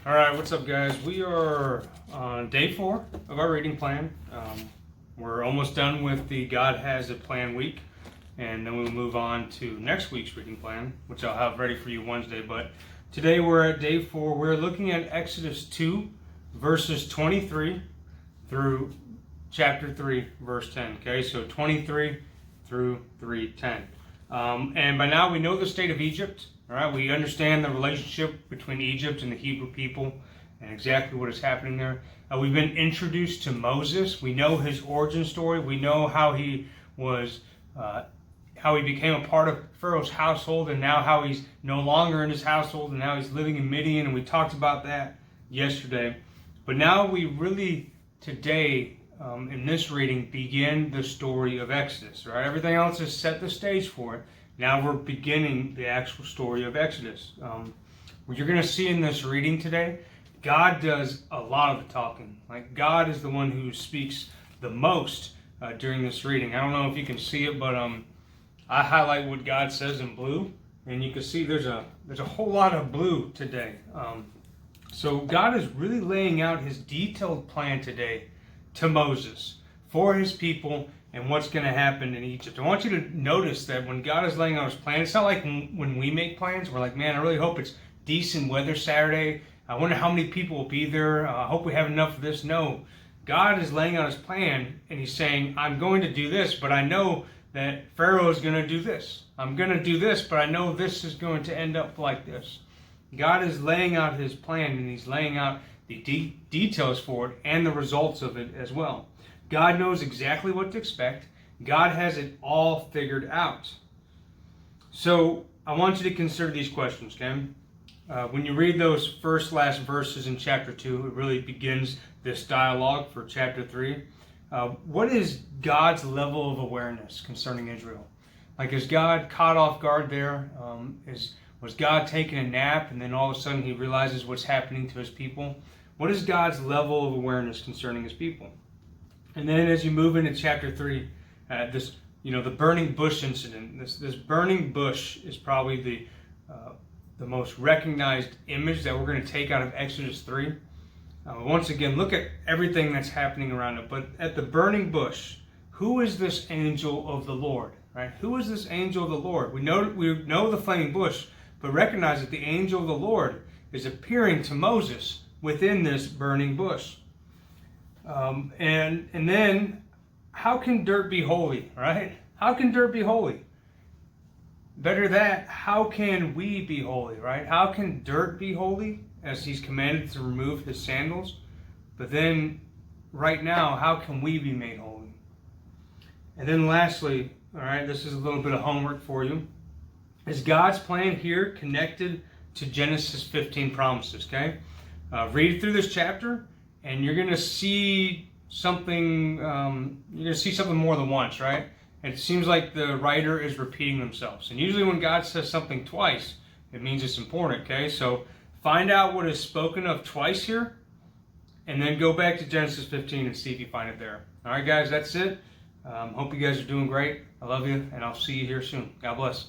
All right, what's up, guys? We are on day 4 of our reading plan. We're almost done with the God Has a Plan week, and then we'll move on to next week's reading plan, which I'll have ready for you Wednesday. But today we're at day 4. We're looking at Exodus 2, verses 23 through chapter 3, verse 10. Okay, so 23 through 3:10. And by now we know the state of Egypt. All right, we understand the relationship between Egypt and the Hebrew people and exactly what is happening there. We've been introduced to Moses. We know his origin story. We know how he was, how he became a part of Pharaoh's household, and now how he's no longer in his household, and now he's living in Midian. And we talked about that yesterday. But now we really today in this reading begin the story of Exodus. Right, everything else has set the stage for it. Now we're beginning the actual story of Exodus. What you're going to see in this reading today, God does a lot of the talking. Like, God is the one who speaks the most during this reading. I don't know if you can see it, but I highlight what God says in blue, and you can see there's a whole lot of blue today. So God is really laying out his detailed plan today to Moses for his people and what's going to happen in Egypt. I want you to notice that when God is laying out his plan, it's not like when we make plans, we're like, man, I really hope it's decent weather Saturday. I wonder how many people will be there. I hope we have enough of this. No, God is laying out his plan, and he's saying, I'm going to do this, but I know that Pharaoh is going to do this. I'm going to do this, but I know this is going to end up like this. God is laying out his plan, and he's laying out the details for it and the results of it as well. God knows exactly what to expect. God has it all figured out. So I want you to consider these questions, okay? When you read those last verses in chapter 2, it really begins this dialogue for chapter 3. What is God's level of awareness concerning Israel? Like, is God caught off guard there? Was God taking a nap and then all of a sudden he realizes what's happening to his people? What is God's level of awareness concerning his people? And then as you move into chapter 3, the burning bush incident. This burning bush is probably the most recognized image that we're going to take out of Exodus 3. Once again, look at everything that's happening around it. But at the burning bush, who is this angel of the Lord? Right? Who is this angel of the Lord? We know the flaming bush, but recognize that the angel of the Lord is appearing to Moses within this burning bush. And then, how can dirt be holy, right? How can dirt be holy? Better that, how can we be holy, right? How can dirt be holy, as he's commanded to remove his sandals? But then, right now, how can we be made holy? And then lastly, all right, this is a little bit of homework for you. Is God's plan here connected to Genesis 15 promises, okay? Read through this chapter, and you're going to see something. You're going to see something more than once, right? It seems like the writer is repeating themselves. And usually when God says something twice, it means it's important, okay? So find out what is spoken of twice here, and then go back to Genesis 15 and see if you find it there. All right, guys, that's it. Hope you guys are doing great. I love you, and I'll see you here soon. God bless.